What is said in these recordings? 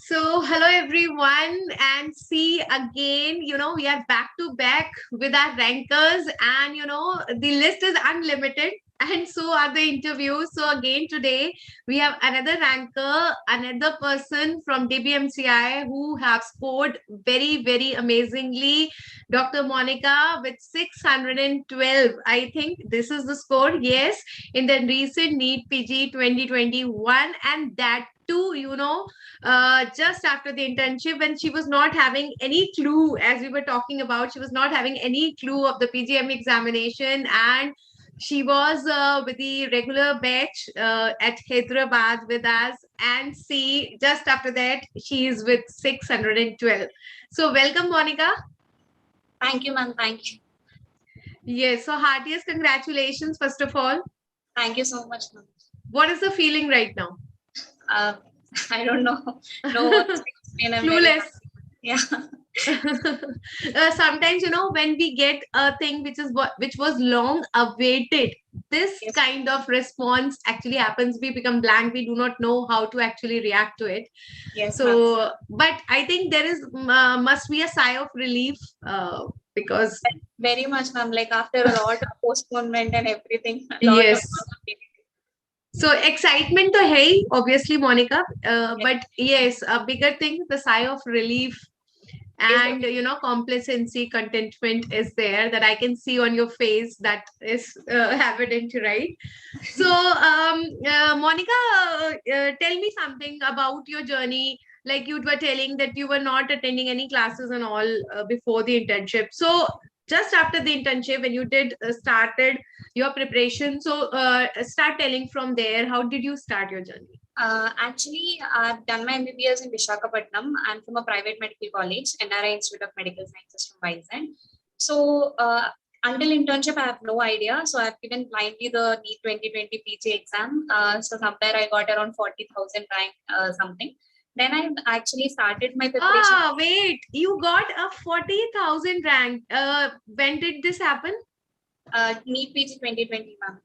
Hello everyone, and see again, we are back to back with our rankers, and the list is unlimited, and so are the interviews. So, again, today we have another ranker, another person from DBMCI who have scored very, very amazingly. Dr. Mownika with 612. I think this is the score, yes, in the recent NEET PG 2021, and that too, just after the internship when she was not having any clue, as we were talking about, she was not having any clue of the PGM examination, and she was with the regular batch at Hyderabad with us, and see, just after that she is with 612. So welcome, Mownika. Thank you, ma'am. Thank you. Yes, so heartiest congratulations first of all. Thank you so much, ma'am. What is the feeling right now? I don't know. No words to explain. Clueless. Yeah. Sometimes, when we get a thing which was long awaited, this Yes. kind of response actually happens. We become blank. We do not know how to actually react to it. Yes, So, but I think there is must be a sigh of relief because very much, ma'am. Like after a lot of postponement and everything, a lot yes. of So excitement to hai, obviously, Mownika. Yes. But yes, a bigger thing, the sigh of relief and complacency, contentment is there that I can see on your face. That is evident, right? So, Mownika, tell me something about your journey. Like you were telling that you were not attending any classes and all before the internship. So, just after the internship, when you did started your preparation, so start telling from there. How did you start your journey? Actually, I've done my MBBS in Visakhapatnam. I'm from a private medical college, NRI Institute of Medical Sciences from Vizag. So, until internship, I have no idea. So, I've given blindly the NEET 2020 PG exam. So, somewhere I got around 40,000 rank something. Then I actually started my preparation. Wait, you got a 40,000 rank. When did this happen? NEET PG 2020, ma'am.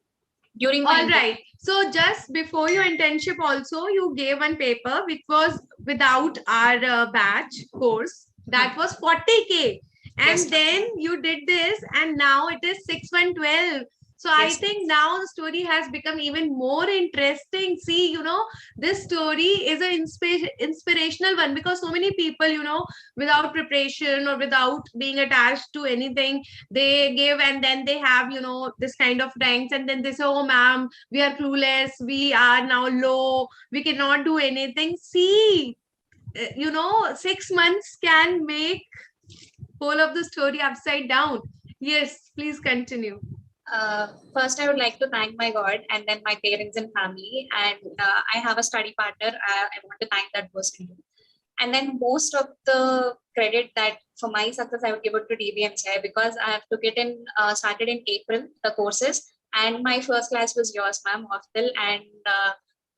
During all right, so just before your internship also you gave one paper which was without our batch course that was 40K, and yes, then you did this and now it is 6112. So yes. I think now the story has become even more interesting. See, this story is an inspirational one because so many people, without preparation or without being attached to anything, they give and then they have this kind of ranks, and then they say, oh ma'am, we are clueless, we are now low, we cannot do anything. See, 6 months can make whole of the story upside down. Yes, please continue. First, I would like to thank my God and then my parents and family. And I have a study partner. I want to thank that person too. And then most of the credit that for my success, I would give it to DBMCI because I have took it in, started in April, the courses. And my first class was yours, ma'am, hostel. And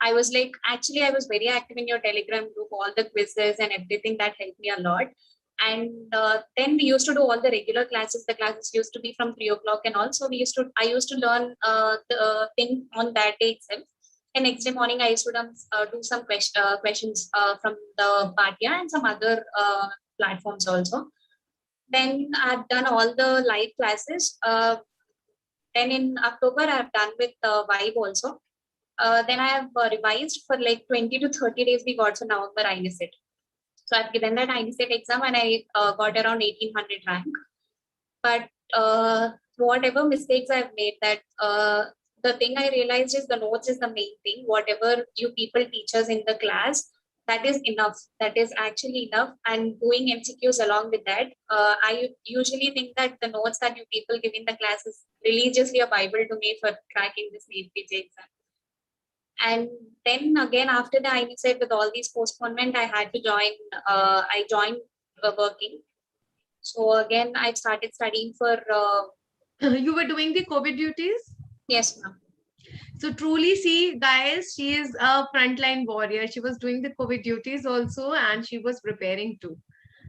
I was like, actually, I was very active in your Telegram group, all the quizzes and everything that helped me a lot. And then we used to do all the regular classes. The classes used to be from 3 o'clock and also I used to learn the thing on that day itself. And next day morning, I used to do some questions from the Bhatia and some other platforms also. Then I've done all the live classes. Then in October, I've done with Vibe also. Then I have revised for like 20 to 30 days. We got to November INSET. So I've given that INSET exam and I got around 1800 rank. But whatever mistakes I've made, that the thing I realized is the notes is the main thing. Whatever you people teach us in the class, that is enough. That is actually enough. And doing MCQs along with that, I usually think that the notes that you people give in the class is religiously a Bible to me for cracking this NEET PG exam. And then again, after the INSET, with all these postponement, I had to join. I joined working. So again, I started studying for. You were doing the COVID duties? Yes, ma'am. So truly, see, guys, she is a frontline warrior. She was doing the COVID duties also, and she was preparing too.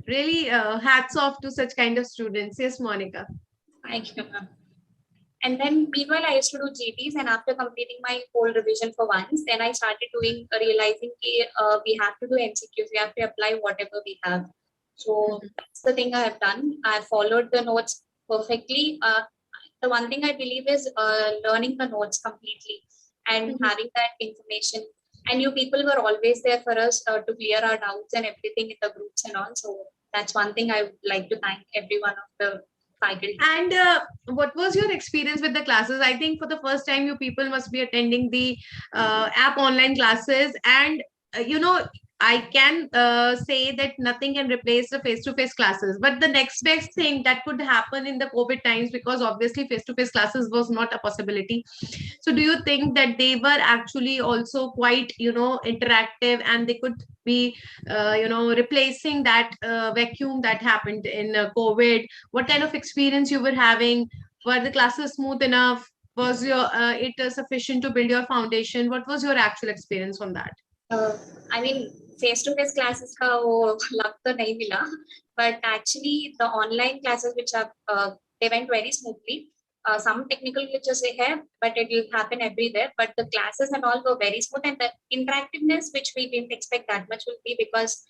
Really, hats off to such kind of students. Yes, Mownika. Thank you, ma'am. And then meanwhile, I used to do GTs, and after completing my whole revision for once, then I started doing realizing we have to do MCQs, we have to apply whatever we have. So that's the thing I have done. I followed the notes perfectly. The one thing I believe is learning the notes completely and having that information. And you people were always there for us to clear our doubts and everything in the groups and all. So that's one thing I would like to thank every one of the faculty. And what was your experience with the classes? I think for the first time, you people must be attending the app online classes. And, I can say that nothing can replace the face-to-face classes. But the next best thing that could happen in the COVID times, because obviously face-to-face classes was not a possibility. So do you think that they were actually also quite, interactive, and they could be, replacing that vacuum that happened in COVID? What kind of experience you were having? Were the classes smooth enough? Was your it sufficient to build your foundation? What was your actual experience on that? I mean, face-to-face classes का वो लग तो नहीं मिला, but actually the online classes which are they went very smoothly. Some technical glitches they have, but it will happen everywhere. But the classes and all were very smooth, and the interactiveness which we didn't expect that much will be because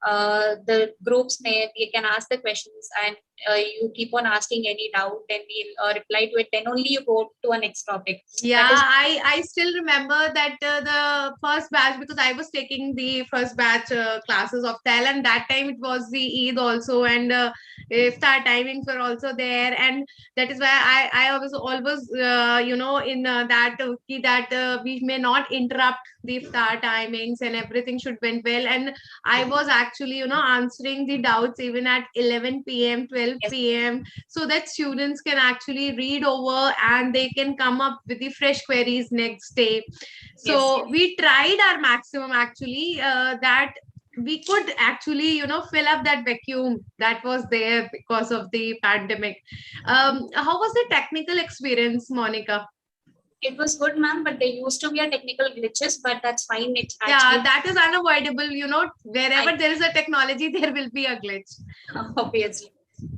the groups may you can ask the questions and you keep on asking any doubt and we'll reply to it. Then only you go to a next topic. Yeah, I still remember that the first batch, because I was taking the first batch classes of TEL, and that time it was the Eid also, and iftar timings were also there, and that is why I was always in that we may not interrupt the iftar timings, and everything should went well. And I was actually answering the doubts even at 11 p.m., 12 p.m., so that students can actually read over and they can come up with the fresh queries next day. So we tried our maximum actually, that we could actually fill up that vacuum that was there because of the pandemic. How was the technical experience, Mownika? It was good, ma'am, but there used to be a technical glitches, but that's fine. It actually, that is unavoidable. Wherever there is a technology, there will be a glitch. Obviously.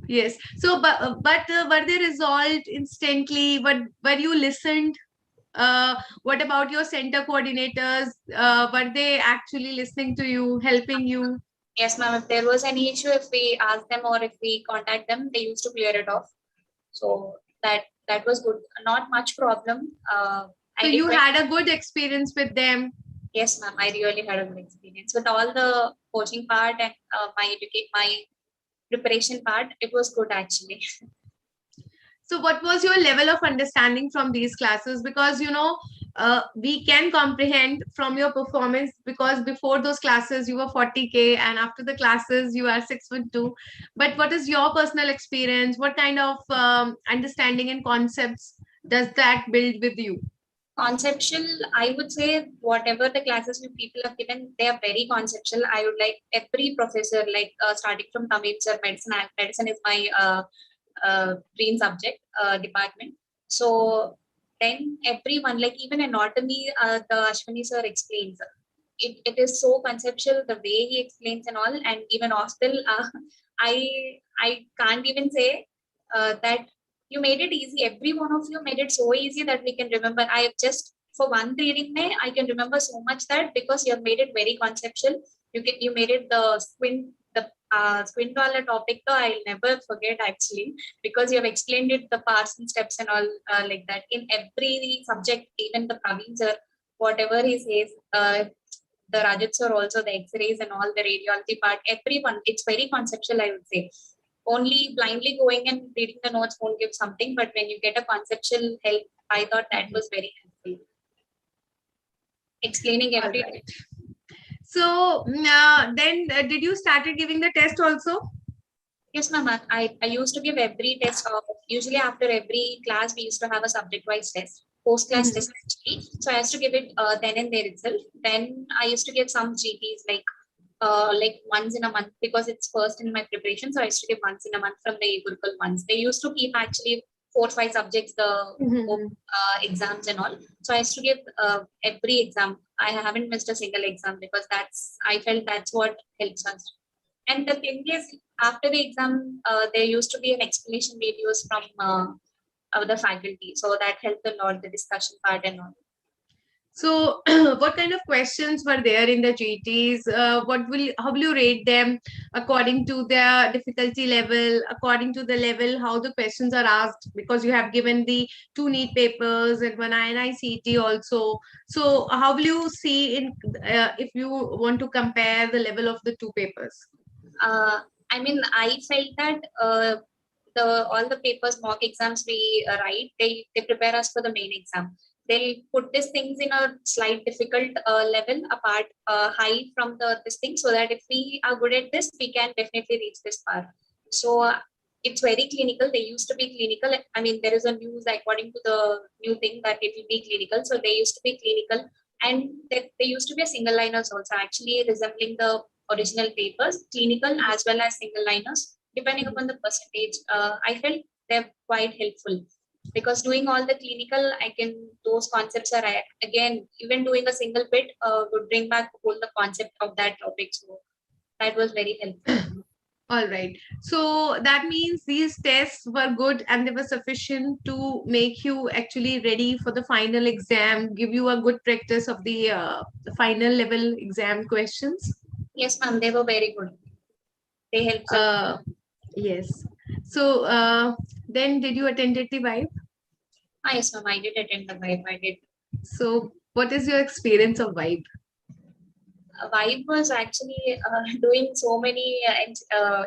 Yes. So, but were they resolved instantly? Were you listened? What about your center coordinators? Were they actually listening to you, helping you? Yes, ma'am. If there was any issue, if we ask them or if we contact them, they used to clear it off. So that was good. Not much problem. So you had a good experience with them? Yes, ma'am. I really had a good experience with all the coaching part and my preparation part. It was good actually. So what was your level of understanding from these classes? Because, we can comprehend from your performance, because before those classes you were 40K and after the classes you are 6'2". But what is your personal experience? What kind of understanding and concepts does that build with you? Conceptual, I would say whatever the classes you people have given, they are very conceptual. I would like every professor, like starting from Tamil sir, medicine is my dream subject department. So then everyone, like even anatomy, the Ashwini sir explains. It is so conceptual the way he explains and all, and even hostel. I can't even say that you made it easy. Every one of you made it so easy that we can remember. I have just for one reading, I can remember so much that because you have made it very conceptual. You made it the squint wala topic. Though I'll never forget actually because you have explained it the parts and steps and all like that in every subject. Even the Praveen sir, whatever he says. The Rajat sir also the X-rays and all the radiology part. Everyone, it's very conceptual. I would say. Only blindly going and reading the notes won't give something, but when you get a conceptual help, I thought that was very helpful. Explaining everything. Right. So then did you started giving the test also? Yes, ma'am. I used to give every test. Usually after every class, we used to have a subject-wise test, post-class test actually. So I used to give it then and there itself. Then I used to give some GPs like once in a month because it's first in my preparation. So I used to give once in a month from the eGurukul ones. They used to keep actually 4 or 5 subjects, the exams and all. So I used to give every exam. I haven't missed a single exam because I felt that's what helps us. And the thing is, after the exam, there used to be an explanation videos from the faculty. So that helped a lot, the discussion part and all. So, what kind of questions were there in the GTs? How will you rate them according to their difficulty level, according to the level, how the questions are asked? Because you have given the two neat papers and one INICT also. So, how will you see in if you want to compare the level of the two papers? I mean, I felt that all the papers, mock exams we write, they prepare us for the main exam. They'll put these things in a slight difficult level apart, high from this thing, so that if we are good at this, we can definitely reach this far. So it's very clinical. They used to be clinical. I mean, there is a news according to the new thing that it will be clinical. So they used to be clinical, and they used to be a single liners also, actually resembling the original papers, clinical as well as single liners, depending upon the percentage. I felt they're quite helpful, because doing all the clinical, those concepts are, again, even doing a single bit would bring back all the concept of that topic. So that was very helpful. All right. So that means these tests were good and they were sufficient to make you actually ready for the final exam, give you a good practice of the final level exam questions. Yes, ma'am, they were very good. They helped. Yes. So then did you attend the vibe? Yes, ma'am, I did attend the vibe. I did. So what is your experience of vibe? Vibe was actually doing so many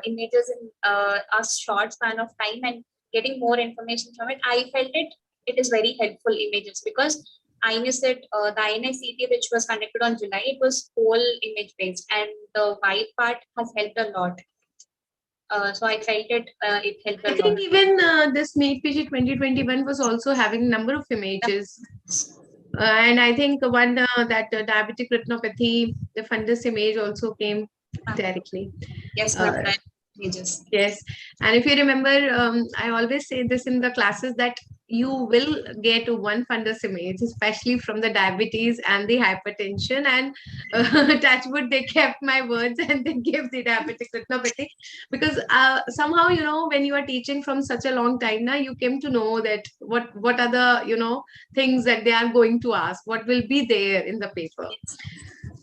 images in a short span of time and getting more information from it. I felt it is very helpful images, because I missed it. The INICT, which was conducted on July, it was whole image based, and the vibe part has helped a lot. So I felt it helped I a think lot. even this NEET PG 2021 was also having number of images. And I think one that diabetic retinopathy, the fundus image also came directly. Yes, ma'am, Uh, that images. yes, and if you remember, I always say this in the classes that you will get one fundus image, especially from the diabetes and the hypertension. And touch wood, they kept my words and they gave the diabetic retinopathy, because somehow, when you are teaching from such a long time now, you came to know that what are the things that they are going to ask, what will be there in the paper.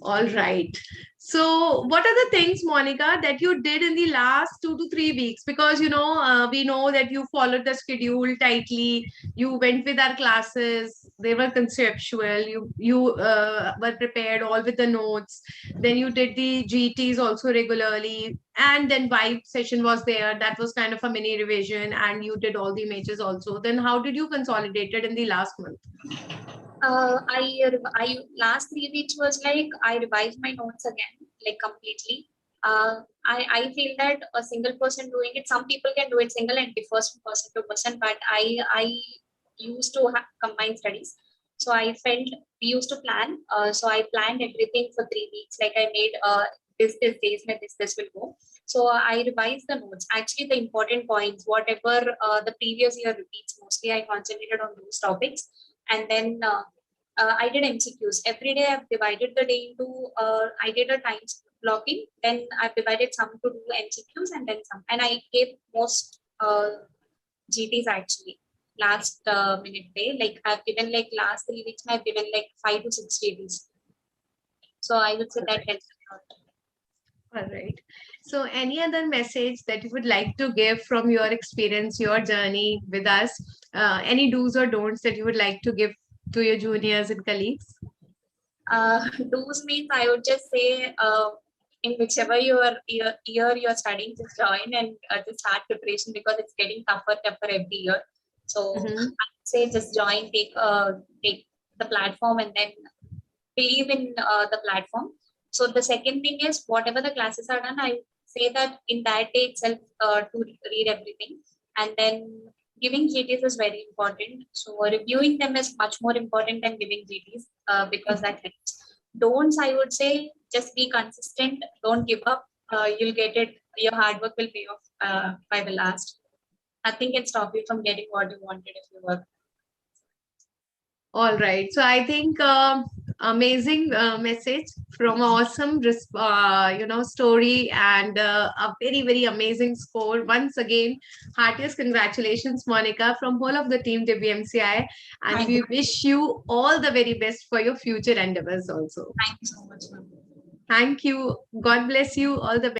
All right. So, what are the things, Monica, that you did in the last 2 to 3 weeks? Because we know that you followed the schedule tightly. You went with our classes; they were conceptual. You were prepared all with the notes. Then you did the GTs also regularly, and then vibe session was there. That was kind of a mini revision, and you did all the images also. Then how did you consolidate it in the last month? I last 3 weeks was like I revised my notes again, like completely. I feel that a single person doing it, some people can do it single and differs from person to person, but I used to have combined studies. So I felt we used to plan. So I planned everything for 3 weeks. Like I made this days mein this will go. So I revised the notes. Actually, the important points, whatever the previous year repeats, mostly I concentrated on those topics. And then I did MCQs. Every day I've divided the day into, I did a time blocking, then I've divided some to do MCQs and then some. And I gave most GTs actually last minute day. Like I've given like last 3 weeks, I've given like 5 to 6 GTs. So I would say that helps a lot. All right. So, any other message that you would like to give from your experience, your journey with us? Any do's or don'ts that you would like to give to your juniors and colleagues? Do's means I would just say, in whichever year you're studying, just join and just start preparation, because it's getting tougher every year. So Mhm. I would say just join, take the platform, and then believe in the platform. So the second thing is, whatever the classes are done, I say that in that day itself to read everything, and then giving GTs is very important. So reviewing them is much more important than giving GTs, because that helps. Don'ts, I would say, just be consistent. Don't give up. You'll get it. Your hard work will pay off by the last. Nothing can stop you from getting what you wanted if you work. All right. So I think amazing message, from an awesome story, and a very, very amazing score. Once again, heartiest congratulations, Monica, from whole of the team WMCI, and Thank we you. wish you all the very best for your future endeavors also. Thank you so much, ma'am. Thank you. God bless you. All the best.